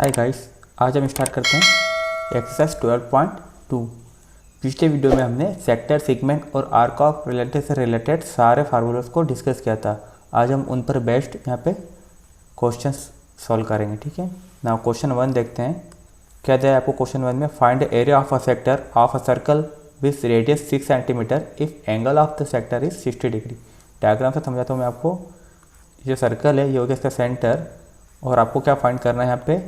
Hi guys, आज हम start करते हैं एक्सरसाइज 12.2। पिछले वीडियो में हमने सेक्टर, सेगमेंट और आर्क ऑफ रिलेटेड से रिलेटेड सारे फार्मूलाज को डिस्कस किया था। आज हम उन पर बेस्ड यहाँ पे क्वेश्चंस सॉल्व करेंगे। ठीक है ना। क्वेश्चन 1 देखते हैं क्या दिया है आपको। क्वेश्चन 1 में find area of a sector of a circle with radius 6 centimetre if angle of the sector is 60 degree. Diagram से समझाता हूँ मैं आपको। ये सर्कल है, ये हो गया इसका सेंटर, और आपको क्या फाइंड करना है यहाँ पे,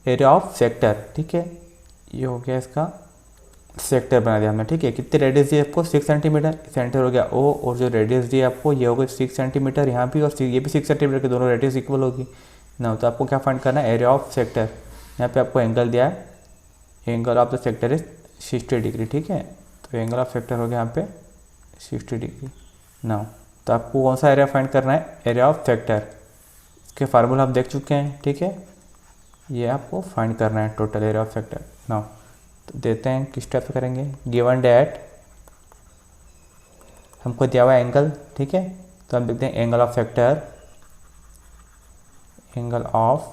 एरिया ऑफ सेक्टर। ठीक है, ये हो गया इसका सेक्टर बना दिया हमने। ठीक है, कितने रेडियस दी आपको 6 सेंटीमीटर, सेंटर हो गया ओ, और जो रेडियस दी आपको ये हो गई 6 सेंटीमीटर यहाँ भी, और ये भी 6 सेंटीमीटर के दोनों रेडियस इक्वल होगी ना। तो आपको क्या फाइंड करना है, एरिया ऑफ सेक्टर। यहाँ पे आपको एंगल दिया है, angle of the sector is 60 degree. ठीक है, तो एंगल ऑफ सेक्टर हो गया यहाँ पे 60 डिग्री ना। तो आपको कौन सा एरिया फाइंड करना है, एरिया ऑफ सेक्टर। इसके फार्मूला हम देख चुके हैं। ठीक है, ये आपको फाइंड करना है टोटल एरिया ऑफ सेक्टर ना। तो देते हैं किस टाइप से करेंगे। गिवन डैट हमको दिया हुआ एंगल, ठीक है, तो हम देखते हैं angle of sector, angle of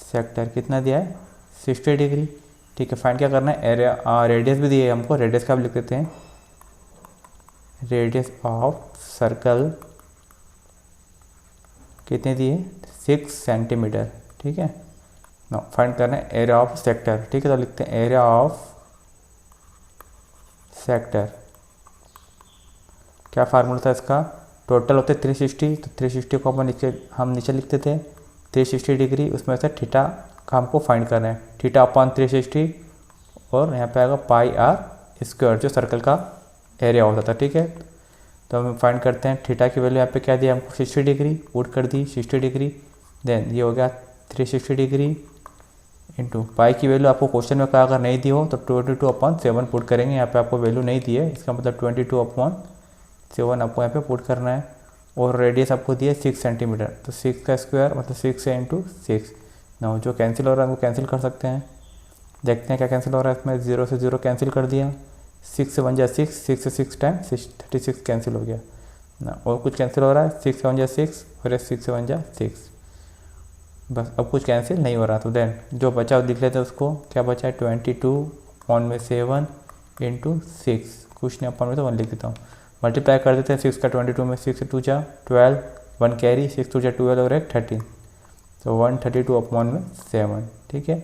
sector कितना दिया है 60 डिग्री। ठीक है, फाइंड क्या करना है, एरिया, रेडियस भी दिए है हमको, रेडियस का भी लिख देते हैं, रेडियस ऑफ सर्कल कितने दिए 6 सेंटीमीटर। ठीक है ना। फाइंड करना है एरिया ऑफ सेक्टर। ठीक है, तो लिखते हैं एरिया ऑफ सेक्टर। क्या फार्मूला था इसका, टोटल होते 360, तो 360 को हम नीचे लिखते थे 360 डिग्री, उसमें से थीटा का हमको फाइंड करना है, थीटा अपॉन 360, और यहाँ पे आएगा पाई आर स्क्वायर जो सर्कल का एरिया होता था। ठीक है, तो हम फाइंड करते हैं थीटा की वैल्यू यहाँ पे क्या दिया हमको 60 डिग्री, पुट कर दी 60 डिग्री, देन ये हो गया 360 डिग्री इंटू पाई की वैल्यू आपको क्वेश्चन में कहा अगर नहीं दी हो तो 22/7 पुट करेंगे। यहाँ पे आपको वैल्यू नहीं दी है, इसका मतलब 22/7 आपको यहाँ पे पुट करना है। और रेडियस आपको दिया 6 सेंटीमीटर, तो 6 का स्क्वायर मतलब 6 इंटू 6 ना। जो कैंसिल हो रहा है वो कैंसिल कर सकते हैं। देखते हैं क्या कैंसिल हो रहा है इसमें। 0 से 0 कैंसिल कर दिया, 6 से 1 जा 6, 6 से 6 टाइम 36 कैंसिल हो गया ना। और कुछ कैंसिल हो रहा है, 6 से 1 जा 6 और 6 से 1 जा 6, बस अब कुछ कैंसिल नहीं हो रहा। तो देन जो बचा लिख लेते हैं उसको, क्या बचा है 22/7 इंटू 6, कुछ नहीं अपन में तो 1 लिख देता हूँ। मल्टीप्लाई कर देते हैं 6 का 22 में, 6 से 2 जा 12, 1 कैरी, 6 2 जा 12 और 1 13, तो 132/7। ठीक है,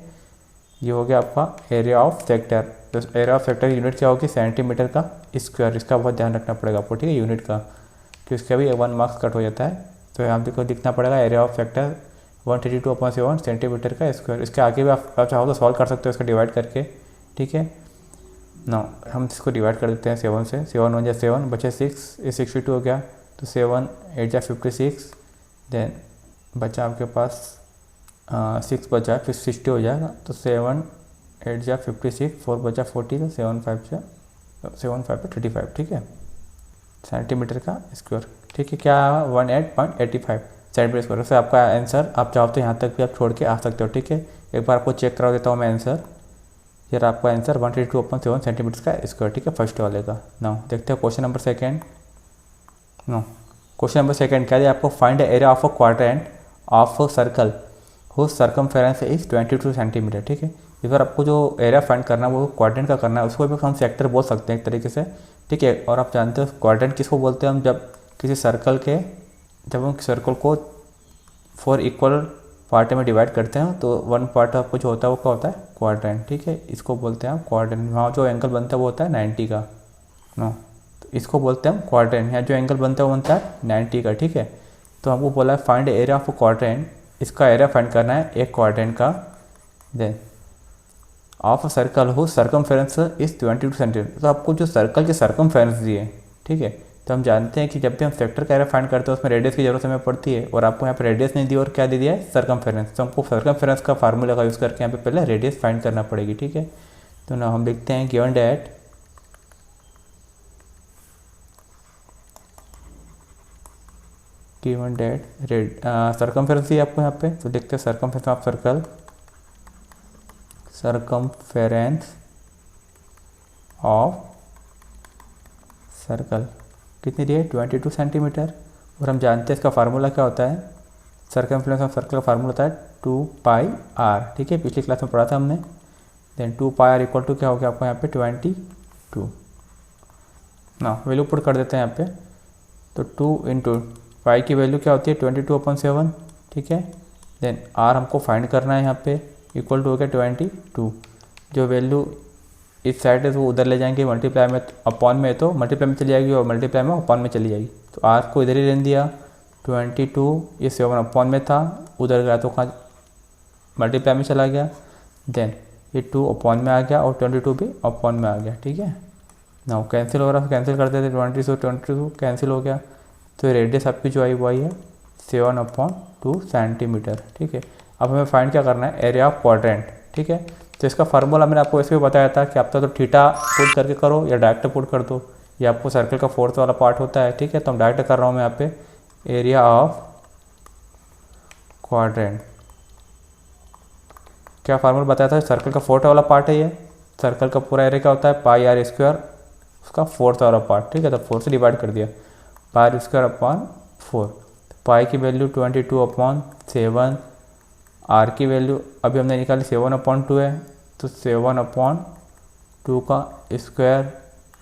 ये हो गया आपका एरिया ऑफ सेक्टर। तो एरिया ऑफ सेक्टर की यूनिट क्या होगी, सेंटीमीटर का स्क्वायर। इसका बहुत ध्यान रखना पड़ेगा आपको। ठीक है, यूनिट का, कि इसका भी 1 मार्क्स कट हो जाता है। तो यहाँ पे को लिखना पड़ेगा एरिया ऑफ सेक्टर 132/7 सेंटीमीटर का स्क्वायर। इसके आगे भी आप चाहो तो सॉल्व कर सकते हो इसका डिवाइड करके। ठीक है ना, हम इसको डिवाइड कर देते हैं 7 से, 7 1 जा 7 बचे 6, ये 62 हो गया, तो 7 8 जा 56, देन बचा आपके पास 6 बचा, फिर 60 हो जाएगा, तो 7 8 जा 56, 4 बचा 40, तो 7 5 पे 35। ठीक है, सेंटीमीटर का स्क्वायर। ठीक है, क्या 18.85 सेंटीमीटर स्क्वायर से आपका आंसर। आप चाहो तो यहाँ तक भी आप छोड़ के आ सकते हो। ठीक है, एक बार आपको चेक करा देता हूँ मैं आंसर। यार आपका आंसर 132/7 सेंटीमीटर का स्क्वायर। ठीक है, फर्स्ट वाले का ना। देखते हैं question number second no. Question number second क्या दिया आपको, find area of a quadrant of a circle whose circumference is 22 centimetre. ठीक है, इस बार आपको जो एरिया फाइंड करना है वो क्वाड्रेंट का करना है, उसको भी हम सेक्टर बोल सकते हैं एक तरीके से। ठीक है, और आप जानते हो क्वाड्रेंट किसको बोलते हैं हम, जब किसी सर्कल के, जब हम सर्कल को 4 इक्वल पार्ट में डिवाइड करते हैं तो 1 पार्ट आपको जो होता है वो क्या होता है, क्वाड्रेंट। ठीक है, इसको बोलते हैं हम क्वाड्रेंट। वहाँ जो एंगल बनता है वो होता है 90 का नो, तो इसको बोलते हैं हम क्वाड्रेंट। यहाँ जो एंगल बनता है वो बनता है 90 का। ठीक है, तो हमको बोला है फाइंड एरिया ऑफ क्वाड्रेंट, इसका एरिया फाइंड करना है एक क्वाड्रेंट का, देन ऑफ अ सर्कल हो सर्कमफेरेंस इज 22 सेंटीमीटर। तो आपको जो सर्कल के सर्कमफेरेंस दिए, ठीक है, तो हम जानते हैं कि जब भी हम सेक्टर का एरिया फाइंड करते हैं उसमें रेडियस की जरूरत हमें पड़ती है, और आपको यहाँ पे रेडियस नहीं दी और क्या दे दिया है, सर्कमफेरेंस। तो हमको सर्कमफेरेंस का फार्मूला का यूज़ करके यहाँ पे पहले रेडियस फाइंड करना पड़ेगी। ठीक है, तो ना हम लिखते हैं गिवन डैट सर्कमफेरेंस ही आपको यहाँ पे, तो लिखते हैं circumference of circle, circumference of circle कितनी दी है 22 सेंटीमीटर। और हम जानते हैं इसका फार्मूला क्या होता है, सर्कमफ्रेंस ऑफ सर्कल का फार्मूला होता है 2πr, ठीक है, पिछली क्लास में पढ़ा था हमने। देन 2πr इक्वल टू क्या हो गया आपको यहाँ पे 22 ना, वैल्यू पुट कर देते हैं यहाँ पे। तो 2 इंटू पाई की वैल्यू क्या होती है 22/7, ठीक है। देन आर हमको फाइंड करना है यहाँ पे, इक्वल टू हो गया 22। जो वैल्यू इस साइड है तो वो उधर ले जाएंगे, मल्टीप्लाई में अपॉन में तो मल्टीप्लाई में चली जाएगी और मल्टीप्लाई में अपॉन में चली जाएगी। तो आर को इधर ही रहने दिया, 22 ये 7 अपॉन में था, उधर गया तो कहाँ मल्टीप्लाई में चला गया। देन ये 2 अपॉन में आ गया और 22 भी अपॉन में आ गया, ठीक है ना। कैंसिल हो रहा है, कैंसिल कर देते, 22 कैंसिल हो गया। तो रेडियस आपकी जो आई वो आई है 7/2 सेंटीमीटर, ठीक है। अब हमें फाइंड क्या करना है, एरिया ऑफ क्वाड्रेंट, ठीक है। तो इसका फार्मूला मैंने आपको इसमें बताया था कि आप तो थीटा पुट करके करो या डायरेक्ट पुट कर दो, ये आपको सर्कल का फोर्थ वाला पार्ट होता है, ठीक है। तो हम डायरेक्ट कर रहा हूँ मैं यहाँ पे, एरिया ऑफ क्वाड्रेंट। क्या फार्मूला बताया था, सर्कल का फोर्थ वाला पार्ट है ये, सर्कल का पूरा एरिया क्या होता है πr², उसका फोर्थ वाला पार्ट, ठीक है। तो 4 से डिवाइड कर दिया, πr²/4। पाई की वैल्यू 22/7, आर की वैल्यू अभी हमने निकाली 7/2 है, तो 7/2 का स्क्वायर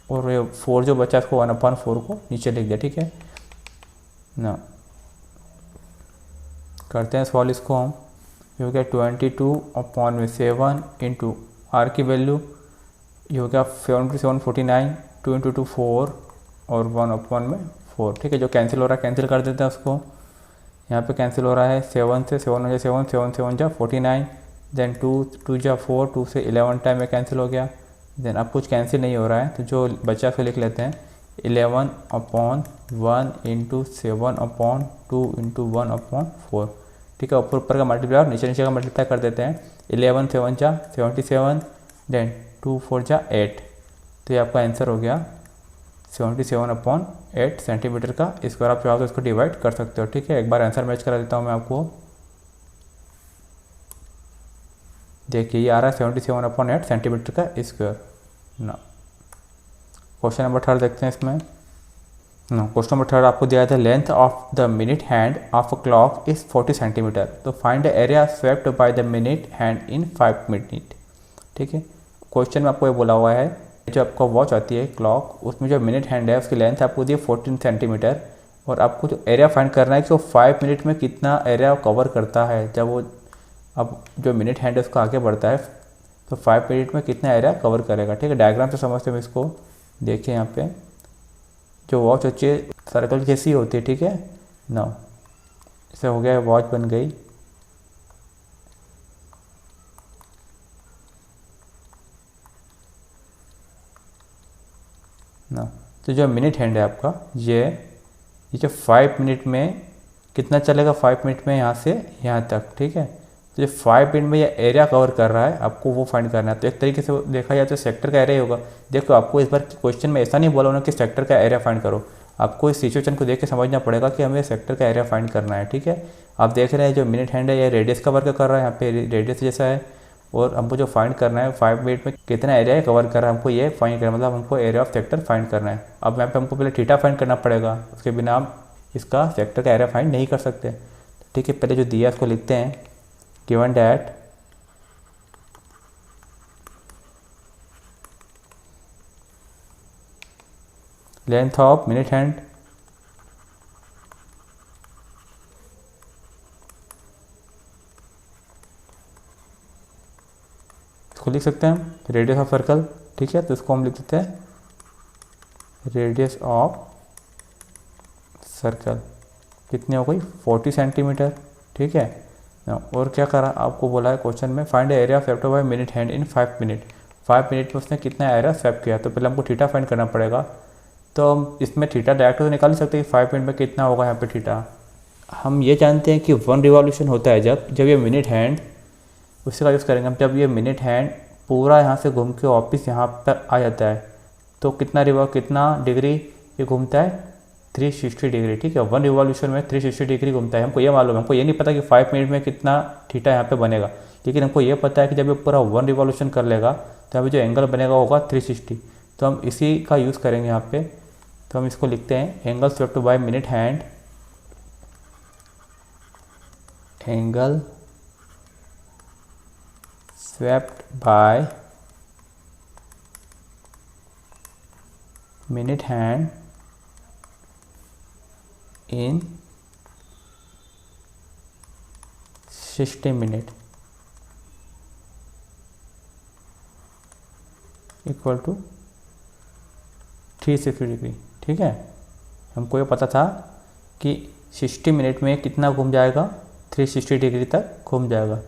और ये 4 जो बचा इसको 1/4 को नीचे लिख दिया, ठीक है ना। करते हैं सॉल्व इसको हम, ये हो गया 22/7 इंटू आर की वैल्यू ये हो गया 7/7 2 इंटू 2 4 और 1/4, ठीक है। जो कैंसिल हो रहा है कैंसिल कर देते हैं उसको, यहाँ पे कैंसिल हो रहा है 7 से 7 हो 7 7 7 जा 49, देन 2 2 जा 4, 2 से 11 टाइम में कैंसिल हो गया। देन अब कुछ कैंसिल नहीं हो रहा है तो जो बचा उसको लिख लेते हैं 11/1 इंटू 7/2 इंटू 1/4, ठीक है। ऊपर का मल्टीप्लाई और नीचे का मल्टीप्लाई कर देते हैं, 11 7 जा 77, देन 2 4 जा 8, तो ये आपका आंसर हो गया 77/8 सेंटीमीटर का स्क्वायर। आप चाहो तो इसको डिवाइड कर सकते हो, ठीक है। एक बार आंसर मैच करा देता हूँ मैं आपको, देखिए ये आ रहा है 77/8 सेंटीमीटर का स्क्वायर ना। क्वेश्चन नंबर 3 देखते हैं इसमें ना। क्वेश्चन नंबर 3 आपको दिया था, length of the minute hand of a clock is 40 centimetre, तो find the area swept by the minute hand in 5 minute, ठीक है। क्वेश्चन में आपको ये बोला हुआ है जो आपका वॉच आती है क्लॉक, उसमें जो मिनट हैंड है उसकी लेंथ आपको दी है 14 सेंटीमीटर, और आपको जो एरिया फाइंड करना है कि वो 5 मिनट में कितना एरिया कवर करता है। जब वो अब जो मिनट हैंड है उसका आगे बढ़ता है तो 5 मिनट में कितना एरिया कवर करेगा, ठीक है। डायग्राम से समझते हैं इसको, देखिए यहाँ पे जो वॉच होती है सर्कल जैसी होती है, ठीक है ना। इसे हो गया वॉच बन गई, ना। तो जो मिनट हैंड है आपका ये जो 5 मिनट में कितना चलेगा, 5 मिनट में यहाँ से यहाँ तक, ठीक है। तो जो 5 मिनट में ये एरिया कवर कर रहा है आपको वो फाइंड करना है। तो एक तरीके से देखा जाए तो सेक्टर का एरिया होगा। देखो आपको इस बार क्वेश्चन में ऐसा नहीं बोला उन्होंने कि सेक्टर का एरिया फाइंड करो, आपको इस सिचुएशन को देख के समझना पड़ेगा कि हमें सेक्टर का एरिया फाइंड करना है, ठीक है। आप देख रहे हैं जो मिनट हैंड है ये रेडियस का वर्क कर रहा है, यहाँ पे रेडियस जैसा है, और हमको जो फाइंड करना है 5 मिनट में कितना एरिया कवर कर रहा है हमको ये फाइंड करना है, मतलब हमको एरिया ऑफ सेक्टर फाइंड करना है। अब यहाँ पे हमको पहले थीटा फाइंड करना पड़ेगा, उसके बिना हम इसका सेक्टर का एरिया फाइंड नहीं कर सकते, ठीक है। पहले जो दिया उसको लिखते हैं, given that length of minute hand इसको लिख सकते हैं हम रेडियस ऑफ सर्कल, ठीक है। तो इसको हम लिख देते हैं रेडियस ऑफ सर्कल कितनी हो गई 40 सेंटीमीटर, ठीक है। और क्या करा आपको बोला है क्वेश्चन में, find area swept by minute hand in 5 minute, 5 minute में उसने कितना एरिया स्वेप किया। तो पहले हमको थीटा फाइंड करना पड़ेगा, तो हम इसमें थीटा डायरेक्ट तो निकाल सकते हैं 5 मिनट में कितना होगा यहाँ पे थीटा। हम ये जानते हैं कि 1 रिवॉल्यूशन होता है जब ये मिनट हैंड, उसी का यूज़ करेंगे हम, जब ये मिनट हैंड पूरा यहाँ से घूम के वापस यहाँ पर आ जाता है तो कितना डिग्री ये घूमता है 360 डिग्री, ठीक है। 1 रिवॉल्यूशन में 360 डिग्री घूमता है, हमको ये मालूम है। हमको ये नहीं पता कि 5 मिनट में कितना थीटा यहाँ पे बनेगा, लेकिन हमको ये पता है कि जब ये पूरा 1 रिवॉल्यूशन कर लेगा तो यहाँ पे जो एंगल बनेगा होगा 360, तो हम इसी का यूज़ करेंगे यहाँ पे। तो हम इसको लिखते हैं angle swept by minute hand angle swept by minute hand in 60 minute equal to 360 degree. ठीक है, हमको ये पता था कि 60 मिनट में कितना घूम जाएगा, 360 डिग्री तक घूम जाएगा।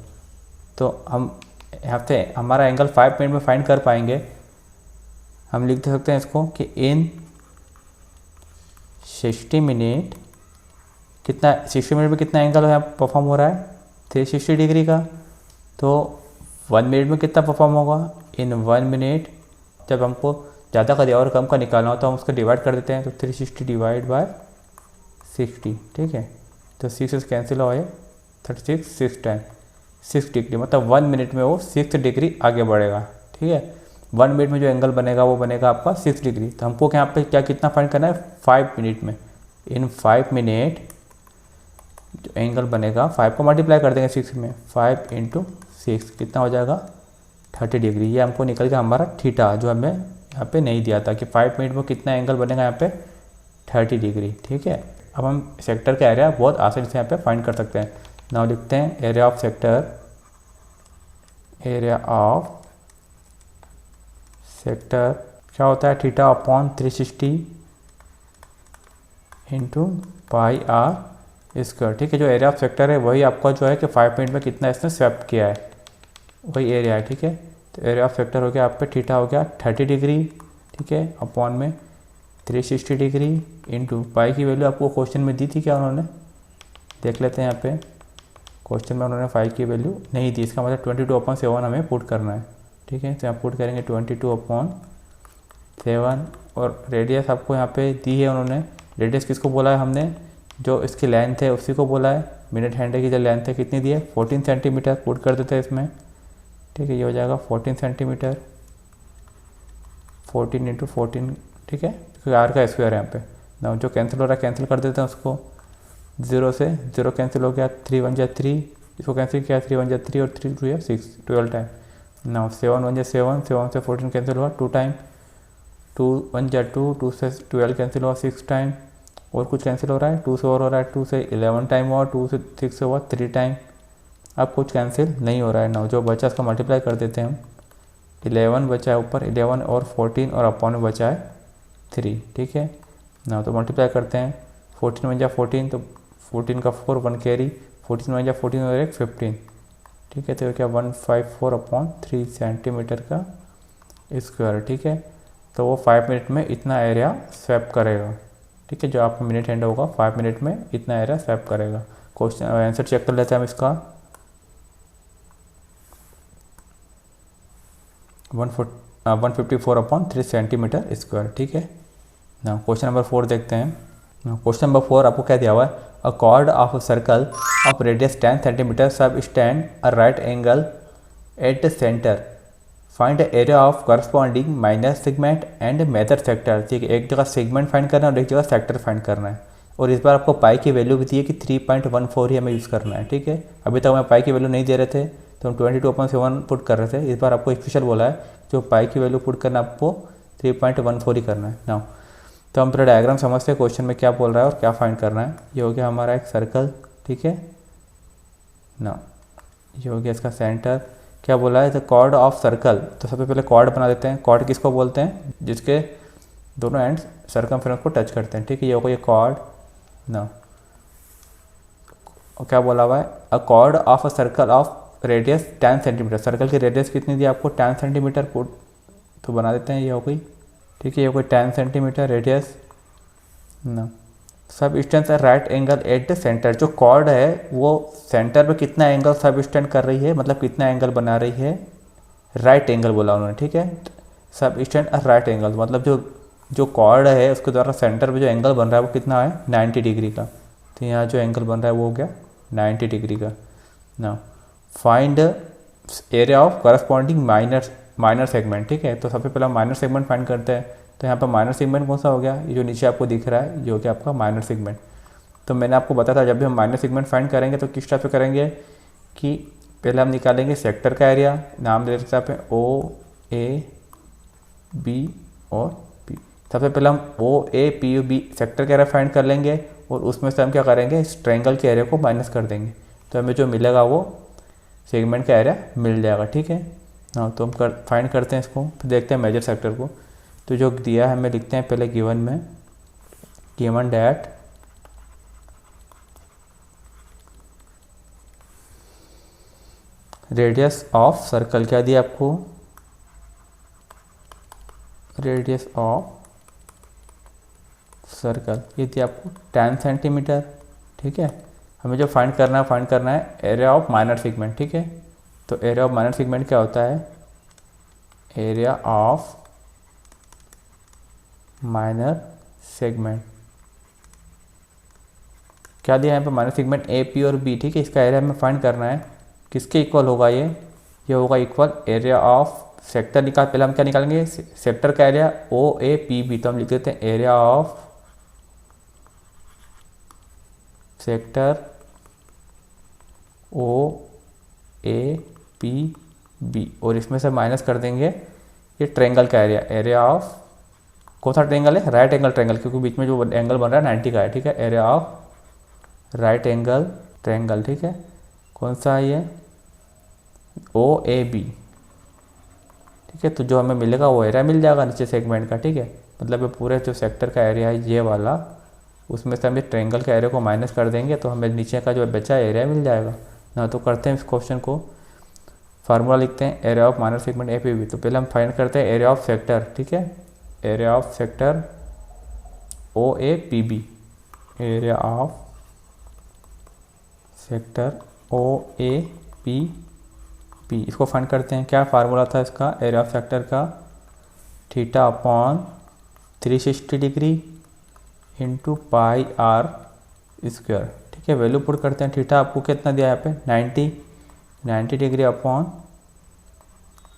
तो हम यहाँ से हमारा एंगल 5 मिनट में फाइंड कर पाएंगे। हम लिख सकते हैं इसको कि इन 60 मिनट कितना, 60 मिनट में कितना एंगल यहाँ परफॉर्म हो रहा है, 360 डिग्री का। तो 1 मिनट में कितना परफॉर्म होगा, इन 1 मिनट। जब हमको ज़्यादा का और कम का निकालना हो तो हम उसको डिवाइड कर देते हैं, तो 360 डिवाइड बाय 60। ठीक है, तो 6 से कैंसिल हो जाए, 36 6 टाइम 6 डिग्री, मतलब 1 मिनट में वो 6 डिग्री आगे बढ़ेगा। ठीक है, 1 मिनट में जो एंगल बनेगा वो बनेगा आपका 6 डिग्री। तो हमको यहाँ पे क्या कितना फाइंड करना है, 5 मिनट में। इन 5 मिनट जो एंगल बनेगा, 5 को मल्टीप्लाई कर देंगे 6 में, 5 × 6 कितना हो जाएगा, 30 डिग्री। ये हमको निकल गया हमारा थीटा, जो हमें यहाँ पे नहीं दिया था कि 5 मिनट में कितना एंगल बनेगा यहाँ पे, 30 डिग्री। ठीक है, अब हम सेक्टर का एरिया बहुत आसानी से यहाँ पे फाइंड कर सकते हैं। नाउ लिखते हैं area of sector, area of sector क्या होता है, theta upon 360 into pi are square. ठीक है, जो एरिया ऑफ सेक्टर है वही आपका जो है कि 5 मिनट में कितना इसने स्वैप किया है, वही एरिया है। ठीक है, तो एरिया ऑफ सेक्टर हो गया आप पे, थीटा हो गया 30 डिग्री। ठीक है, अपॉन में 360 डिग्री इंटू पाई की वैल्यू आपको क्वेश्चन में दी थी क्या उन्होंने, देख लेते हैं। यहाँ पे क्वेश्चन में उन्होंने पाई की वैल्यू नहीं दी, इसका मतलब 22/7 हमें पुट करना है। ठीक है, तो यहाँ पुट करेंगे 22/7 और रेडियस आपको यहाँ पे दी है उन्होंने। रेडियस किसको बोला है हमने, जो इसकी लेंथ है उसी को बोला है। मिनट हैंड की जो लेंथ है कितनी दी है, 14 सेंटीमीटर पुट कर देते हैं इसमें। ठीक है, ये हो जाएगा 14 सेंटीमीटर, 14 × 14। ठीक है, क्योंकि आर का स्क्वायर है यहाँ पे ना, जो कैंसिल हो रहा है कैंसिल कर देते हैं उसको। 0 से 0 कैंसिल हो गया, 3 1 जा 3, इसको कैंसिल किया, 3 1 जा 3 और 3 2 6, 12 टाइम। ना 7 1 जा 7, 7 से 14 कैंसिल हुआ 2 टाइम, 2 1 जा 2, 2 से 12 कैंसिल हुआ 6 टाइम। और कुछ कैंसिल हो रहा है, 2 से और हो रहा है, 2 से 11 टाइम हुआ, 2 से 6 से हुआ 3 टाइम। अब कुछ कैंसिल नहीं हो रहा है ना, जो बचा उसका मल्टीप्लाई कर देते हैं हम। 11 बचा है ऊपर, 11 और 14 और अपॉन में बचा है 3। ठीक है ना, तो मल्टीप्लाई करते हैं, 14 1 जा 14, तो 14 का 4 1 कैरी, 14 1 जा 14 और 1 15। ठीक है, तो क्या 154/3 सेंटीमीटर का स्क्वायर। ठीक है, तो वो 5 मिनट में इतना एरिया स्वैप करेगा। ठीक है, जो आपका मिनट हैंड होगा 5 मिनट में इतना एरिया स्वैप करेगा। क्वेश्चन आंसर चेक कर लेते हैं हम इसका। 154/3 सेंटीमीटर स्क्वायर। ठीक है ना, क्वेश्चन नंबर 4 देखते हैं। क्वेश्चन नंबर 4 आपको क्या दिया हुआ है, a chord of circle of radius 10 centimetre subtend a right angle at centre, find area of corresponding minor segment and major sector. ठीक है, एक जगह सेगमेंट फाइंड करना है और एक जगह सेक्टर फाइंड करना है। और इस बार आपको पाई की वैल्यू भी दी है कि 3.14 ही हमें यूज़ करना है। ठीक है, अभी तक हमें पाई की वैल्यू नहीं दे रहे थे तो हम 22/7 पुट कर रहे थे। इस बार आपको स्पेशल बोला है जो पाई की वैल्यू पुट करना आपको 3.14 ही करना है ना। तो हम पहले डायग्राम समझते हैं क्वेश्चन में क्या बोल रहा है और क्या फाइंड करना है। ये हो गया हमारा एक सर्कल। ठीक है ना, ये हो गया इसका सेंटर। क्या बोला है, द कॉर्ड ऑफ सर्कल, तो सबसे पहले कॉर्ड बना देते हैं। कॉर्ड किसको बोलते हैं, जिसके दोनों एंड्स सर्कमफ्रेंस को टच करते हैं। ठीक है, ये होगा ये कॉर्ड ना। और क्या बोला हुआ है, a chord of a circle of radius 10 centimetre. Circle की रेडियस कितनी दी आपको, 10 सेंटीमीटर पुट, तो बना देते हैं ये हो गई। ठीक है, ये हो गई 10 सेंटीमीटर रेडियस ना। सब stand right angle at the centre, जो कॉर्ड है वो सेंटर पे कितना एंगल सब स्टैंड कर रही है, मतलब कितना एंगल बना रही है, राइट एंगल बोला उन्होंने। ठीक है, सब स्टैंड राइट एंगल मतलब जो कॉर्ड है उसके द्वारा सेंटर पे जो एंगल बन रहा है वो कितना है, 90 डिग्री का। तो यहाँ जो एंगल बन रहा है वो हो गया 90 डिग्री का ना। Find area of corresponding minor segment. ठीक है, तो सबसे पहले माइनर सेगमेंट फाइंड करते हैं। तो यहाँ पर माइनर सेगमेंट कौन सा हो गया, ये जो नीचे आपको दिख रहा है ये हो गया आपका माइनर सेगमेंट। तो मैंने आपको बताया था जब भी हम माइनर सेगमेंट फाइंड करेंगे तो किस टाइप से करेंगे कि पहले हम निकालेंगे सेक्टर का एरिया, नाम दे सकते हैं ओ ए बी और पी। सबसे पहले हम ओ ए पी बी सेक्टर का एरिया फाइंड कर लेंगे और उसमें से हम क्या करेंगे, इस ट्रायंगल के एरिया को माइनस कर देंगे, तो हमें जो मिलेगा वो सेगमेंट का एरिया मिल जाएगा। ठीक है, हाँ, तो हम फाइंड करते हैं इसको, फिर देखते हैं मेजर सेक्टर को। तो जो दिया है हमें लिखते हैं पहले गिवन में, given that radius of circle, क्या दिया आपको, रेडियस ऑफ सर्कल ये दिया आपको 10 सेंटीमीटर। ठीक है, हमें जो फाइंड करना है एरिया ऑफ माइनर सेगमेंट। ठीक है, तो एरिया ऑफ माइनर सेगमेंट क्या होता है, एरिया ऑफ माइनर सेगमेंट क्या दिया है यहाँ पे, माइनर सेगमेंट ए पी और बी। ठीक है, इसका एरिया हमें फाइंड करना है, किसके इक्वल होगा ये होगा इक्वल एरिया ऑफ सेक्टर। पहले हम क्या निकालेंगे, सेक्टर का area O A P B, तो हम लिख देते हैं area of sector O A P B, और इसमें से माइनस कर देंगे ये ट्रायंगल का एरिया, एरिया ऑफ कौन सा ट्रायंगल है, राइट एंगल ट्रायंगल, क्योंकि बीच में जो एंगल बन रहा है 90 का है। ठीक है, area of right angle triangle. ठीक है, कौन सा है ये, ओ ए बी। ठीक है, तो जो हमें मिलेगा वो एरिया मिल जाएगा नीचे सेगमेंट का। ठीक है, मतलब ये पूरे जो सेक्टर का एरिया है ये वाला, उसमें से हम इस ट्रायंगल के एरिया को माइनस कर देंगे तो हमें नीचे का जो बचा एरिया मिल जाएगा ना। तो करते हैं इस क्वेश्चन को, फार्मूला लिखते हैं area of minor segment A P B. तो पहले हम फाइंड करते हैं एरिया ऑफ सेक्टर। ठीक है, area of sector O A P B, area of sector O A P B, इसको फाइंड करते हैं। क्या फार्मूला था इसका, एरिया ऑफ सेक्टर का theta upon 360 degree into pi are square. ठीक है, वैल्यू पुट करते हैं। थीटा आपको कितना दिया है यहाँ पे 90 डिग्री अपॉन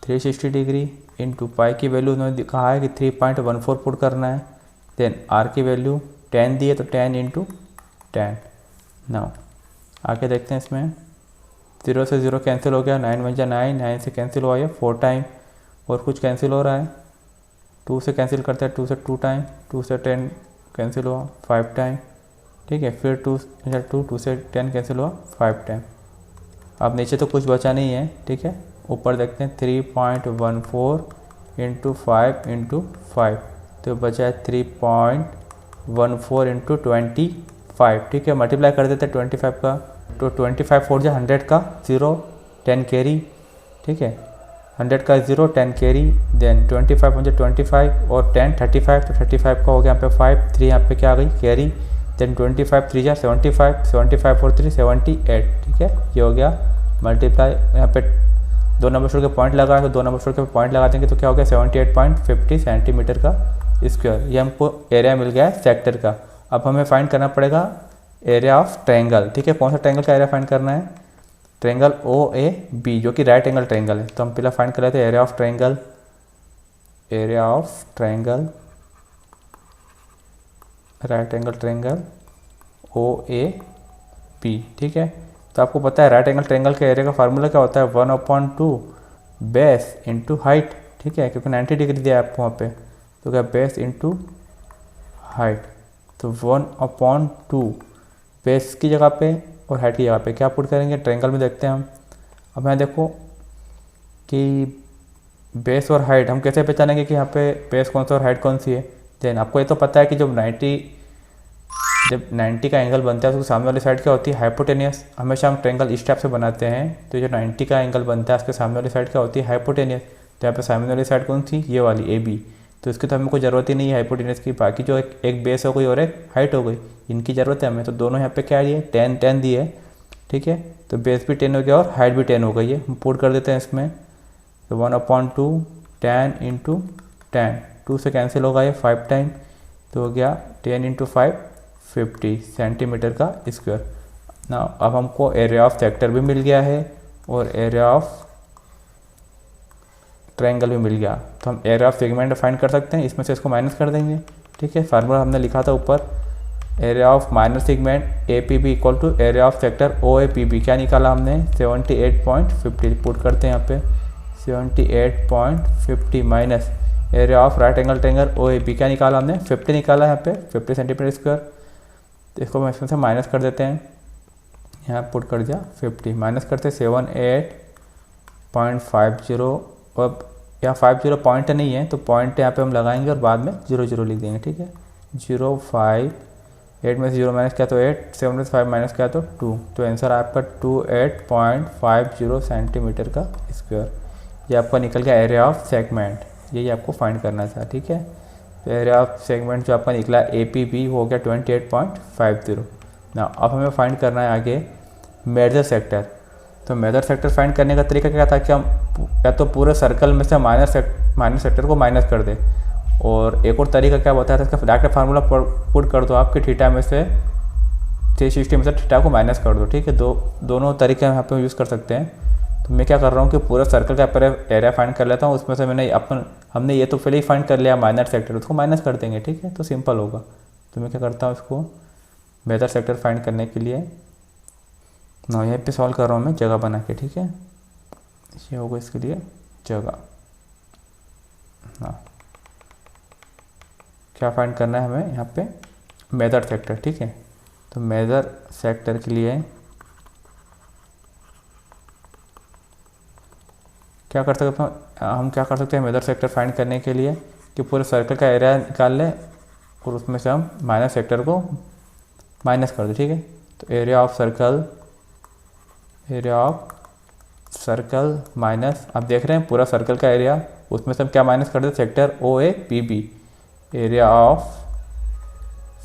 360 डिग्री इंटू पाई की वैल्यू उन्होंने कहा है कि 3.14 पुट करना है। देन आर की वैल्यू 10 दी है तो 10 इंटू 10। नाउ आगे देखते हैं, इसमें 0 से 0 कैंसिल हो गया, 9 1 9, 9 से कैंसिल हुआ ये 4 टाइम, और कुछ कैंसिल हो रहा है, 2 से कैंसिल करते हैं, 2 से 2 टाइम, 2 से 10 कैंसिल हुआ 5 टाइम। ठीक है, फिर 2 से 10 कैंसिल हुआ 5 टाइम। अब नीचे तो कुछ बचा नहीं है। ठीक है, ऊपर देखते हैं 3.14 इंटू 5 इंटू 5, तो बचा है 3.14 इंटू 25। ठीक है, मल्टीप्लाई कर देते हैं 25 का, तो 25 4 जा 100 का 0 10 कैरी। ठीक है, 100 का 0 10 कैरी, देन 25 मुझे 25 और 10 35, तो 35 का हो गया यहाँ पे 5, 3 यहाँ पे क्या आ गई कैरी, देन 25 3 जा 75, 75 और 3 78। ठीक है, ये हो गया मल्टीप्लाई, यहाँ पे 2 नंबर छोड़ के पॉइंट लगा है तो 2 नंबर छोड़ के पॉइंट लगा देंगे तो क्या हो गया 78.50 सेंटीमीटर का स्क्वायर। ये हमको एरिया मिल गया है सेक्टर का। अब हमें फाइंड करना पड़ेगा एरिया ऑफ ट्रायंगल। ठीक है, कौन सा ट्रायंगल का एरिया फाइंड करना है, ट्रायंगल ओ ए बी, जो कि राइट एंगल ट्रायंगल है। तो हम पहले फाइंड कर लेते हैं area of triangle, area of triangle right angle triangle O A B. ठीक है, तो आपको पता है राइट एंगल ट्रायंगल के एरिया का फार्मूला क्या होता है, 1/2 बेस इंटू हाइट। ठीक है, क्योंकि 90 डिग्री दिया है आपको वहाँ पे, तो क्या बेस इंटू हाइट, तो 1/2 बेस की जगह पे और हाइट की जगह पे क्या पुट करेंगे, ट्रायंगल में देखते हैं हम। अब यहाँ देखो कि बेस और हाइट हम कैसे पहचानेंगे कि यहाँ पे बेस कौन सा और हाइट कौन सी है। देन आपको ये तो पता है कि जब 90 का एंगल बनता है तो उसके सामने वाली साइड क्या होती है, हाइपोटेनियस। हमेशा हम ट्रायंगल इस टाइप से बनाते हैं, तो जो 90 का एंगल बनता है उसके सामने वाली साइड क्या होती है, हाइपोटेनियस। तो यहाँ पे सामने वाली साइड कौन सी, ये वाली ए बी, तो इसकी तो हमें कोई ज़रूरत ही नहीं है हाइपोटेनियस की। बाकी जो एक बेस हो गई और एक हाइट हो गई, इनकी ज़रूरत है हमें। तो दोनों यहाँ पे क्या दिए 10 10 दिए है। ठीक है, तो बेस भी 10 हो गया और हाइट भी 10 हो गई है। हम पुट कर देते हैं इसमें, तो 1/2 10 इंटू 10, 2 से कैंसिल होगा ये 5 टाइम, तो हो गया 10 इंटू 5 50 सेंटीमीटर का स्क्वायर। ना अब हमको एरिया ऑफ सेक्टर भी मिल गया है और एरिया ऑफ ट्रायंगल भी मिल गया, तो हम एरिया ऑफ सेगमेंट फाइंड कर सकते हैं। इसमें से इसको माइनस कर देंगे। ठीक है, फार्मूला हमने लिखा था ऊपर, area of minor segment A P B equal to area of sector O A P B. क्या निकाला हमने 78.50, पुट करते हैं यहाँ पे 78.50 minus area of right angle triangle O A P. क्या निकाला हमने 50 निकाला यहाँ पे 50 सेंटीमीटर स्क्वायर। तो इसको हम इसमें से माइनस कर देते हैं, यहाँ पुट कर दिया 50 माइनस करते 78.50। अब यहाँ 50 पॉइंट नहीं है तो पॉइंट यहाँ पे हम लगाएंगे और बाद में 00 लिख देंगे, ठीक है। 058 में से 0 माइनस किया तो 8, 7 में से 5 माइनस किया तो 2, तो आंसर आपका 28.50 सेंटीमीटर का स्क्वायर। ये आपका निकल गया एरिया ऑफ सेगमेंट, यही आपको फाइंड करना था, ठीक है। तो एरिया ऑफ सेगमेंट जो आपका निकला ए पी बी हो गया 28.50 ना। अब हमें फाइंड करना है आगे मेजर सेक्टर। तो मेजर सेक्टर फाइंड करने का तरीका क्या था कि हम या तो पूरे सर्कल में से माइनस सेक्टर को माइनस कर दे, और एक और तरीका क्या बताया था इसका डायरेक्ट फार्मूला पुट कर दो आपके थीटा में से 360 में से थीटा को माइनस कर दो, ठीक है। दोनों तरीके यहाँ पे यूज़ कर सकते हैं। तो मैं क्या कर रहा हूँ कि पूरा सर्कल का पहले एरिया फाइंड कर लेता हूँ, उसमें से हमने ये तो पहले ही फाइंड कर लिया माइनर सेक्टर, उसको माइनस कर देंगे, ठीक है, तो सिंपल होगा। तो मैं क्या करता हूँ इसको मेजर सेक्टर फाइंड करने के लिए ना यहाँ पे सॉल्व कर रहा हूँ मैं जगह बना के, ठीक है। ये होगा इसके लिए जगह ना। क्या फाइंड करना है हमें यहाँ पे मेजर सेक्टर, ठीक है। तो मेजर सेक्टर के लिए क्या कर सकते हैं हम, क्या कर सकते हैं मेजर सेक्टर फाइंड करने के लिए कि पूरे सर्कल का एरिया निकाल लें और उसमें से हम माइनस सेक्टर को माइनस कर दें, ठीक है। तो एरिया ऑफ सर्कल माइनस, आप देख रहे हैं पूरा सर्कल का एरिया, उसमें से हम क्या माइनस कर दें sector O A P B. Area of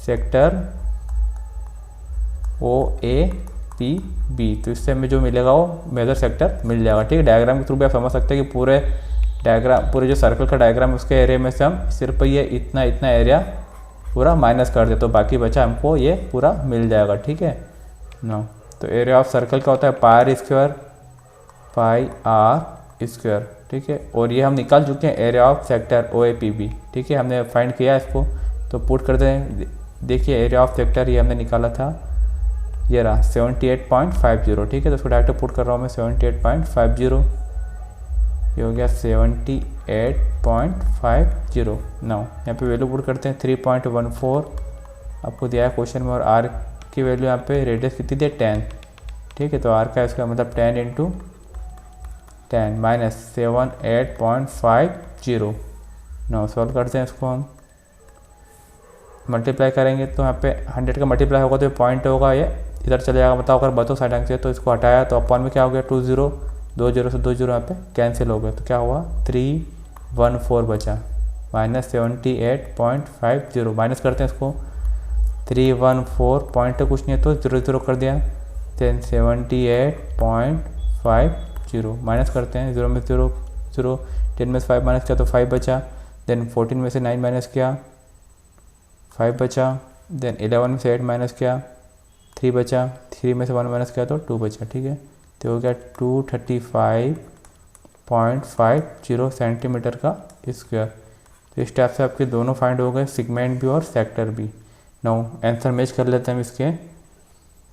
sector O A P B, तो इससे हमें जो मिलेगा वो मेजर सेक्टर मिल जाएगा, ठीक है। डायग्राम के थ्रू भी आप समझ सकते हैं कि पूरे जो सर्कल का डायग्राम उसके एरिया में से हम सिर्फ ये इतना एरिया पूरा माइनस कर दे तो बाकी बचा हमको ये पूरा मिल जाएगा, ठीक है ना। तो एरिया ऑफ सर्कल का होता है पाई आर स्क्वायर, ठीक है। और ये हम निकाल चुके हैं area of sector O A P B, ठीक है, हमने फाइंड किया इसको। तो पुट करते हैं, देखिए एरिया ऑफ सेक्टर ये हमने निकाला था, ये रहा 78.50, ठीक है। तो उसको डायरेक्ट पुट कर रहा हूँ मैं 78.50, ये हो गया 78.50। नाउ यहाँ पे वैल्यू पुट करते हैं 3.14 आपको दिया है क्वेश्चन में, और आर की वैल्यू यहाँ पे रेडियस कितनी दी 10, ठीक है। तो आर का इसका मतलब 10 × 10 माइनस 78.50। नाउ सॉल्व करते हैं इसको, हम मल्टीप्लाई करेंगे तो यहाँ पे 100 का मल्टीप्लाई होगा तो ये पॉइंट होगा, ये इधर चले जाएगा, बताओ अगर बतो साइड से। तो इसको हटाया तो अपॉन में क्या हो गया 2 0 से 2 0 यहाँ पे कैंसिल हो गए, तो क्या हुआ 314 बचा माइनस 78.50। माइनस करते हैं इसको 314 पॉइंट कुछ नहीं है तो 0 0 कर दिया, देन 78.50 माइनस करते हैं 0 में 0 0, 10 में से 5 माइनस किया तो 5 बचा, देन 14 में से 9 माइनस किया 5 बचा, देन 11 में से 8 माइनस किया 3 बचा, 3 में से 1 माइनस किया तो 2 बचा, ठीक है। तो हो गया 235.50 सेंटीमीटर का स्क्वायर। तो इस टाइप से आपके दोनों फाइंड हो गए, सेगमेंट भी और सेक्टर भी। नाउ आंसर मैच कर लेते हैं हम इसके,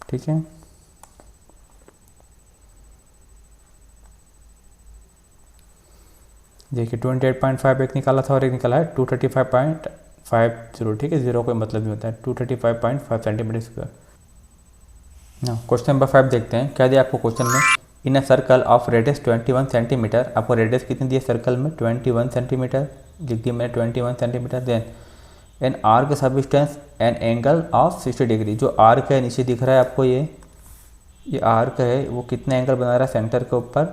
ठीक है। देखिए 28.5 एक निकाला था और एक निकाला है 235.50, ठीक है, जीरो कोई मतलब नहीं होता है, 235.5 सेंटीमीटर स्क्वायर। ना क्वेश्चन नंबर 5 देखते हैं, क्या दिया आपको क्वेश्चन में, in a circle of radius 21 centimetre. आपको रेडियस कितनी दी है सर्कल में 21 सेंटीमीटर, लिख दी मैंने 21 centimetre. Then an arc subtends an angle of 60 degree. जो आर्क है नीचे दिख रहा है आपको, ये आर्क है, वो कितना एंगल बना रहा है सेंटर के ऊपर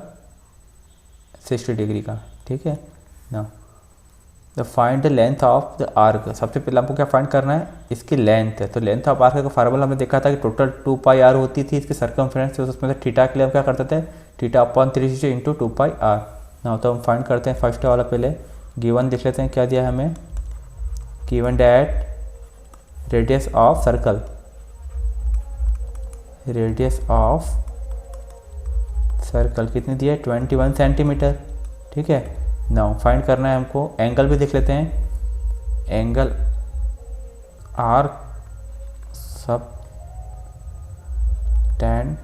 60 डिग्री का, ठीक है ना। The find the length of the arc. सबसे पहले आपको क्या फाइंड करना है, इसकी लेंथ है। तो लेंथ ऑफ आर्क का फार्मूला हमने देखा था कि टोटल 2 पाई आर होती थी इसकी सर्कमफ्रेंस, तो उसमें से थीटा के लिए हम क्या करते थे, theta upon 360 into 2 pi r ना। तो हम फाइंड करते हैं फर्स्ट वाला, पहले गिवन देख लेते हैं क्या दिया है हमें, given that radius of circle, radius of circle कितनी दी है 21 सेंटीमीटर, ठीक है। नाउ फाइंड करना है हमको, एंगल भी देख लेते हैं, एंगल आर सब tan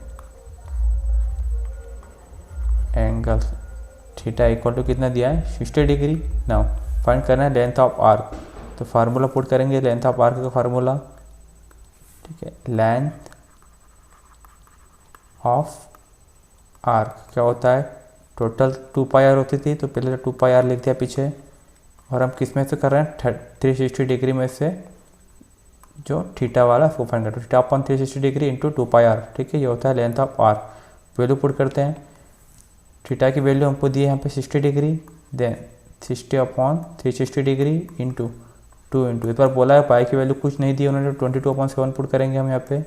angle theta equal to कितना दिया है 60 डिग्री। नाउ फाइंड करना है लेंथ ऑफ आर्क, तो फार्मूला पुट करेंगे लेंथ ऑफ आर्क का फार्मूला, ठीक है। लेंथ ऑफ आर्क क्या होता है, टोटल 2 पाई आर होती थी, तो पहले तो 2 पाई आर लिख दिया पीछे, और हम किस में से कर रहे हैं 360 डिग्री में से जो थीटा वाला उसको फाइंड करते हैं, theta upon 360 degree into 2 pi r, ठीक है। ये होता है length of arc. Value put करते हैं, थीटा की वैल्यू हमको दी है यहाँ पे 60 degree, then 60 upon 360 degree into 2 into, इस बार बोला है पाई की वैल्यू कुछ नहीं दी उन्होंने, 22/7 पुट करेंगे हम यहाँ पे,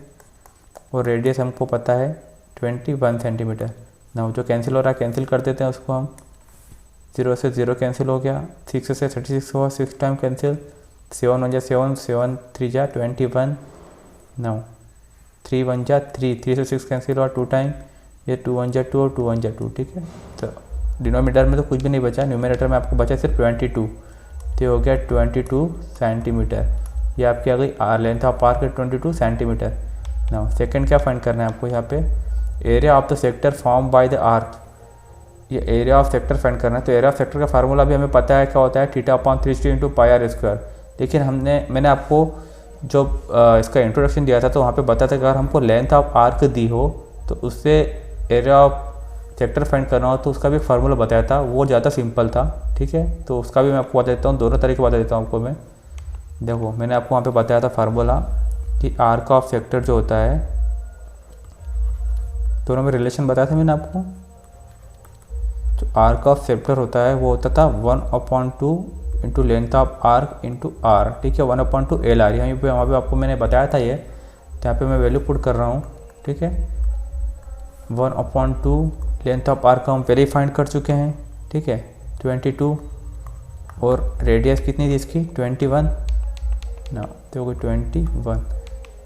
और रेडियस हमको पता है 21 सेंटीमीटर। ना जो कैंसिल हो रहा है कैंसिल कर देते हैं उसको हम, 0 से 0 कैंसिल हो गया, 6 से 36 हुआ, 6 टाइम कैंसिल, 7 1 जा 7, 7 3 जा 21, नाउ 3 1 जा 3, 3 से 6 कैंसिल हुआ 2 टाइम, ये 2 1 जा 2 और 2 1 जा 2, ठीक है। तो डिनोमीटर में तो कुछ भी नहीं बचा, न्यूमरेटर में आपको बचा सिर्फ 22, तो हो गया 22 सेंटीमीटर। ये आपकी आ गई length of arc 22 centimetre. Now second क्या फाइंड करना है आपको यहाँ पे, area of the sector form by the arc, ये एरिया ऑफ सेक्टर फाइंड करना है। तो एरिया ऑफ सेक्टर का फार्मूला भी हमें पता है क्या होता है, theta upon 360 into pi are square. लेकिन मैंने आपको जो इसका इंट्रोडक्शन दिया था तो वहाँ पे बताया था कि अगर हमको लेंथ ऑफ आर्क दी हो तो उससे एरिया ऑफ सेक्टर फाइंड करना हो तो उसका भी फार्मूला बताया था, वो ज़्यादा सिंपल था, ठीक है। तो उसका भी मैं आपको बता देता हूँ, दोनों तरीके बता देता हूँ आपको मैं। देखो मैंने आपको वहाँ पे बताया था फार्मूला कि आर्क ऑफ सेक्टर जो होता है, दोनों में रिलेशन बताया था मैंने आपको। जो आर्क ऑफ सेक्टर होता है वो होता था 1/2 into length of arc into r, ठीक है, 1/2 एल आर। यहाँ पे वहाँ पे आपको मैंने बताया था ये, तो यहाँ पे मैं वैल्यू पुट कर रहा हूँ, ठीक है। 1/2 लेंथ ऑफ आर्क हम पहले ही फाइंड कर चुके हैं, ठीक है, 22, और रेडियस कितनी थी इसकी 21, ना तो 21,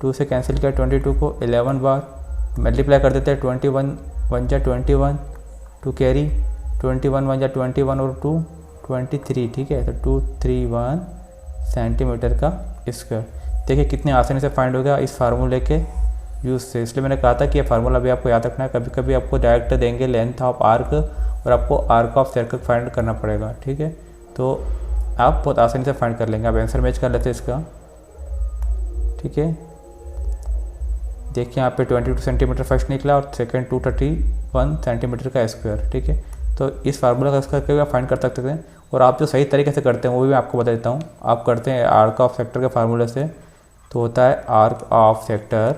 2 से कैंसिल किया 22 को 11 बार, मल्टीप्लाई कर देते हैं, 21 1 जा 21, 2 कैरी, 21 1 जा 21 और 2 23, ठीक है। तो 231 सेंटीमीटर का स्क्वायर। देखिए कितने आसानी से फाइंड हो गया इस फार्मूले के यूज़ से, इसलिए मैंने कहा था कि ये फार्मूला भी आपको याद रखना है। कभी कभी आपको डायरेक्ट देंगे लेंथ ऑफ आर्क और आपको आर्क ऑफ सर्कल फाइंड करना पड़ेगा, ठीक है। तो आप बहुत आसानी से फाइंड कर लेंगे। आप आंसर मैच कर लेते हैं इसका, ठीक है। देखिए यहाँ पे 22 सेंटीमीटर फर्स्ट निकला और सेकंड 231 सेंटीमीटर का स्क्वायर, ठीक है। तो इस फार्मूला का इसका करके आप फाइंड कर सकते हैं। और आप जो सही तरीके से करते हैं वो भी मैं आपको बता देता हूँ। आप करते हैं आर्क ऑफ सेक्टर के फार्मूले से, तो होता है arc of sector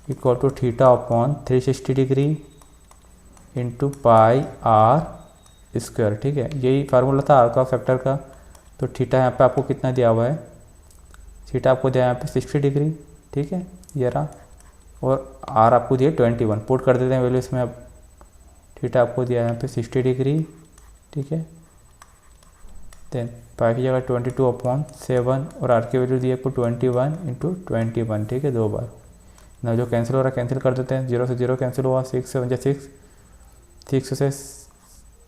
equal to theta upon 360 degree into pi are square, ठीक है। यही फार्मूला था आर्क ऑफ सेक्टर का। तो थीटा यहाँ पे आपको कितना दिया हुआ है, थीटा आपको दिया यहाँ पे 60 डिग्री, ठीक है, ये रहा, और आर आपको दिया 21, पुट कर देते हैं वैल्यू इसमें। अब थीटा आपको दिया यहाँ पे 60 डिग्री, ठीक है, देन पाई की जगह 22/7 और आर की वैल्यू दी आपको 21 इंटू 21, ठीक है, 2 बार। ना जो कैंसिल हो रहा है कैंसिल कर देते हैं, 0 से 0 कैंसिल हुआ, 6 से 1 जा 6, 6 से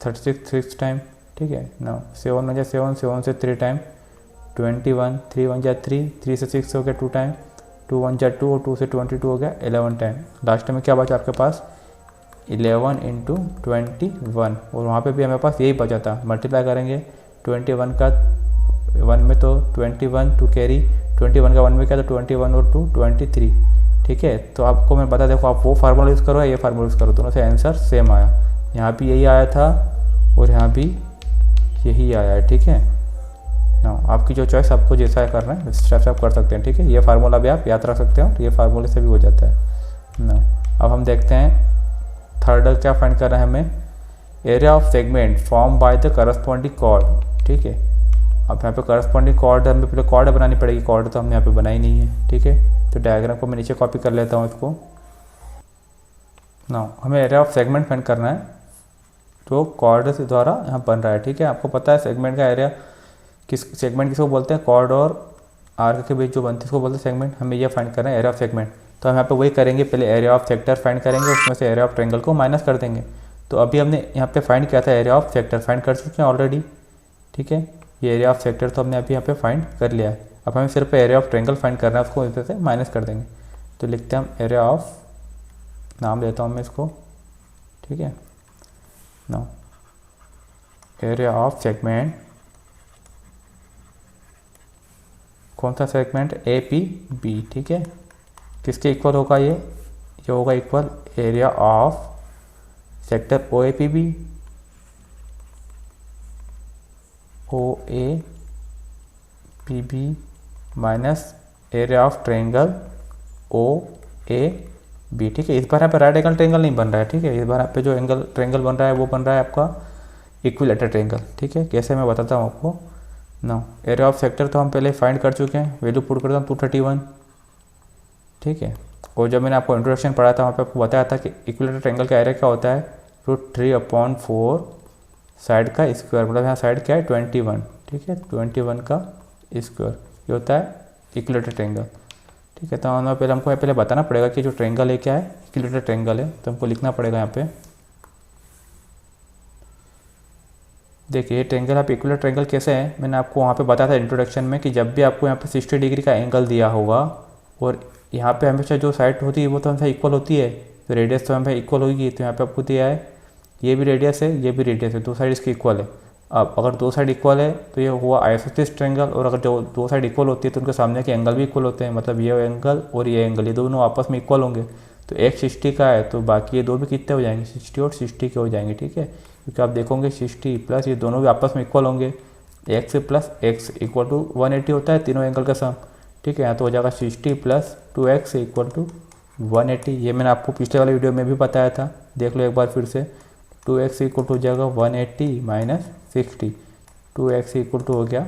36 6 टाइम, ठीक है। ना 7 1 जा 7, 7 से 3 टाइम, 21, 3 1 जा 3, 3 से 6 हो गया 2 टाइम, 2 1 जा 2 और 2 से 22 हो गया 11 टाइम। लास्ट में क्या बचा आपके पास 11 इंटू 21, और वहाँ पे भी हमारे पास यही बचा था। मल्टीप्लाई करेंगे 21 का 1 में तो 21, 2 कैरी, 21 का 1 में क्या, तो 21 और 2 23, ठीक है। तो आपको मैं बता, देखो आप वो फार्मूला यूज़ करो या ये फार्मूला यूज़ करो, दोनों से आंसर सेम आया। यहाँ भी यही आया था और यहाँ भी यही आया है, ठीक है ना। आपकी जो चॉइस आपको जैसा करना है उस हिसाब से आप कर सकते हैं, ठीक है। ये फार्मूला भी आप याद रख सकते हो, ये फार्मूले से भी हो जाता है ना। अब हम देखते हैं थर्ड क्या फाइंड कर रहे हैं हमें, area of segment form by the corresponding chord, ठीक है। अब यहाँ पे करस्पॉन्डिंग कॉर्ड हमें पहले कॉर्ड बनानी पड़ेगी, कॉर्ड तो हमने यहाँ पे बनाई नहीं है, ठीक है। तो डायग्राम को मैं नीचे कॉपी कर लेता हूँ इसको ना। हमें एरिया ऑफ सेगमेंट फाइंड करना है तो कॉर्ड से द्वारा यहाँ बन रहा है, ठीक है। आपको पता है सेगमेंट का एरिया सेगमेंट किसको बोलते हैं, कॉर्ड और आर्क के बीच जो बनते हैं उसको बोलते हैं सेगमेंट। हमें ये फाइंड करना है एरिया ऑफ सेगमेंट, तो हम यहाँ पे वही करेंगे, पहले एरिया ऑफ सेक्टर फाइंड करेंगे, उसमें से एरिया ऑफ ट्रायंगल को माइनस कर देंगे। तो अभी हमने यहाँ पे फाइंड किया था एरिया ऑफ सेक्टर, फाइंड कर चुके हैं ऑलरेडी, ठीक है। ये एरिया ऑफ सेक्टर तो हमने अभी यहाँ पे फाइंड कर लिया है। अब हमें सिर्फ एरिया ऑफ ट्रायंगल फाइंड करना है, उसको इधर से माइनस कर देंगे। तो लिखते हैं हम एरिया ऑफ, नाम देता हूँ मैं इसको, ठीक है ना, एरिया ऑफ सेगमेंट, कौन सा सेगमेंट, ए पी बी, ठीक है। किसके इक्वल होगा ये होगा equal area of sector O A P B, O A P B minus area of triangle O A B, ठीक है। इस बार यहाँ पे राइट एंगल ट्रायंगल नहीं बन रहा है, ठीक है। इस बार यहाँ पे जो एंगल ट्रायंगल बन रहा है वो बन रहा है आपका इक्विलेटरल ट्रायंगल, ठीक है। कैसे मैं बताता हूँ आपको ना। एरिया ऑफ सेक्टर तो हम पहले फाइंड कर चुके हैं, वैल्यू पुट करता हूँ 231, ठीक है। और जब मैंने आपको इंट्रोडक्शन पढ़ा था वहाँ पे आपको बताया था कि इक्विलेटरल ट्रायंगल का एरिया क्या होता है, √3/4 साइड का स्क्वायर, मतलब यहाँ साइड क्या है 21, ठीक है, 21 का स्क्वायर, ये होता है इक्विलेटरल ट्रायंगल, ठीक है। तो हमको पहले बताना पड़ेगा कि जो ट्रायंगल है क्या है, इक्विलेटरल ट्रायंगल है। तो हमको लिखना पड़ेगा यहाँ पे, देखिए ट्रायंगल, आप इक्विलेटरल ट्रायंगल कैसे है, मैंने आपको वहाँ पे बताया था इंट्रोडक्शन में कि जब भी आपको यहाँ पे 60 डिग्री का एंगल दिया होगा और यहाँ पे हमेशा जो साइड होती है वो तो हमेशा इक्वल होती है, तो रेडियस तो हमेशा इक्वल होगी। तो यहाँ पे आपको दिया है ये भी रेडियस है, ये भी रेडियस है, दो साइड इसकी इक्वल है। अब अगर दो साइड इक्वल है तो ये हुआ आइसोसेलेस ट्रायंगल, और अगर जो दो साइड इक्वल होती है तो उनके सामने के एंगल भी इक्वल होते हैं, मतलब ये एंगल और ये एंगल, ये दोनों आपस में इक्वल होंगे। तो एक 60 का है तो बाकी ये दो भी कितने हो जाएंगे, 60 और 60 के हो जाएंगे, ठीक है। क्योंकि आप देखोगे 60 प्लस ये दोनों भी आपस में इक्वल होंगे, x plus x equal to 180 होता है तीनों एंगल का सम, ठीक है। यहाँ तो हो जाएगा 60 प्लस 2x इक्वल टू 180। ये मैंने आपको पिछले वाले वीडियो में भी बताया था, देख लो एक बार फिर से। 2x इक्वल टू हो जाएगा 180 माइनस 60, 2x इक्वल टू हो गया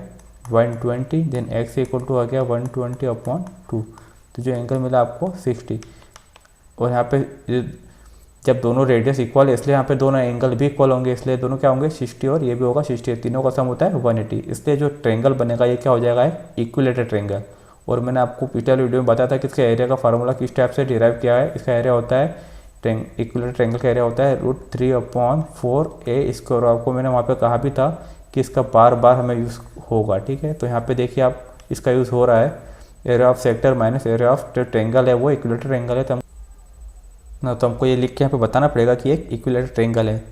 120, देन x इक्वल टू हो गया 120/2। तो जो एंगल मिला आपको 60, और यहाँ पे जब दोनों रेडियस इक्वल है इसलिए यहाँ पे दोनों एंगल भी इक्वल होंगे, इसलिए दोनों क्या होंगे 60 और ये भी होगा 60, तीनों का सम होता है 180। इसलिए जो ट्रायंगल बनेगा ये क्या हो जाएगा, एक इक्विलेटरल ट्रायंगल। और मैंने आपको पिछले वीडियो में बताया था कि इसका एरिया का फार्मूला किस टाइप से डिराइव किया है। इसका एरिया होता है, इक्विलेटरल ट्रायंगल का एरिया होता है √3/4a²। आपको मैंने वहाँ पर कहा भी था कि इसका बार बार हमें यूज़ होगा, ठीक है। तो यहाँ पर देखिए आप इसका यूज़ हो रहा है, area of sector minus area of जो ट्रायंगल है वो इक्विलेटरल ट्रायंगल है। तो हमको ये लिख के यहाँ पे बताना पड़ेगा कि एक इक्विलेटरल ट्रायंगल है।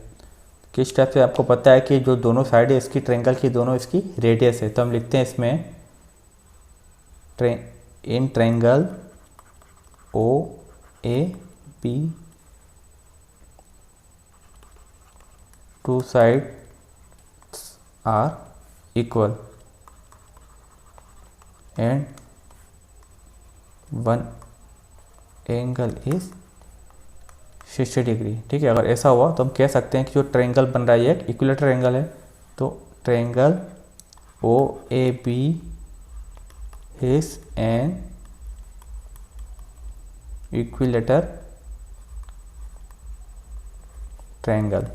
किस टाइप से आपको पता है कि जो दोनों साइड है इसकी ट्रायंगल की, दोनों इसकी रेडियस है। तो हम लिखते हैं इसमें in triangle O A P two sides are equal and one angle is 60 degree, ठीक है। अगर ऐसा हुआ तो हम कह सकते हैं कि जो ट्रायंगल बन रहा है ये एक इक्विलेटरल ट्रायंगल है। तो triangle O A B is an equilateral triangle,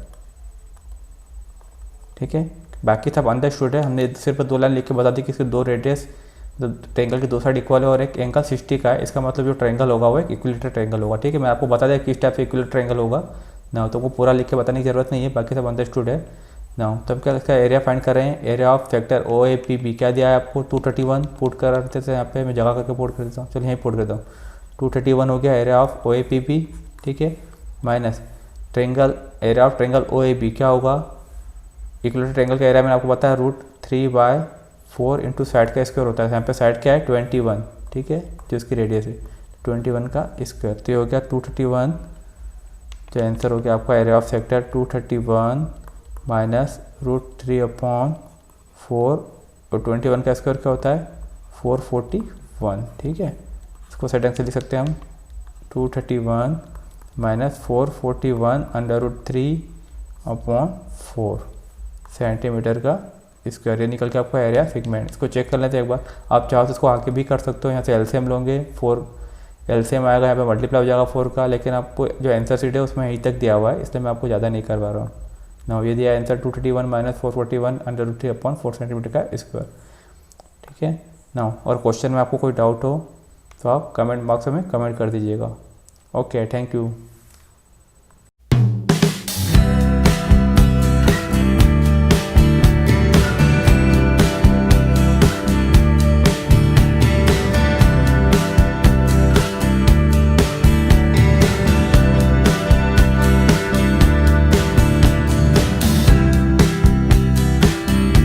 ठीक है। बाकी सब अंडरस्टूड है, हमने सिर्फ 2 लाइन लिख के बता दी कि इसके दो रेडियस, ट्रायंगल की दो साइड इक्वल है और एक एंगल 60 का है। इसका मतलब जो ट्रायंगल होगा वो एक इक्विलेटरल ट्रायंगल होगा, ठीक है। मैं आपको बता दिया किस टाइप से इक्विलेटरल ट्रायंगल होगा ना, तो वो पूरा लिख के बताने की जरूरत नहीं है, बाकी सब अंडरस्टूड है ना। तब क्या इसका एरिया फाइंड कर रहे हैं, area of sector O A P B क्या दिया है आपको 231, पुट करते थे यहाँ पे, मैं जगह करके पुट कर देता हूँ, चलिए यहीं पुट करता हूँ। 231 हो गया area of O A P B, ठीक है, minus triangle, area of triangle O A B क्या होगा, इक्विलेटरल ट्रायंगल का एरिया मैंने आपको बताया √3/4 इंटू साइड का स्क्वायर होता है। यहाँ पे साइड क्या है 21, ठीक है, जो इसकी रेडियस है 21 का स्क्वायर। तो ये हो गया 231, जो आंसर हो गया आपका एरिया ऑफ सेक्टर 231 माइनस √3/4, और 21 का स्क्वायर क्या होता है 441, ठीक है। इसको साइड से लिख सकते हैं हम 231 माइनस 441 √3/4 सेंटीमीटर का स्क्वायर, ये निकल के आपका एरिया सेगमेंट। इसको चेक कर लेते हैं एक बार, आप चाहो तो इसको आगे भी कर सकते हो, यहाँ से एलसीएम लोगे 4 एलसीएम आएगा, यहाँ पे मल्टीप्लाई हो जाएगा 4 का, लेकिन आपको जो आंसर सीट है उसमें यहीं तक दिया हुआ है, इसलिए मैं आपको ज़्यादा नहीं करवा रहा हूँ ना। ये दिया आंसर 231 माइनस 441 √3/4 सेंटीमीटर का स्क्वायर, ठीक है ना। और क्वेश्चन में आपको कोई डाउट हो तो आप कमेंट बॉक्स में कमेंट कर दीजिएगा। Okay, thank you.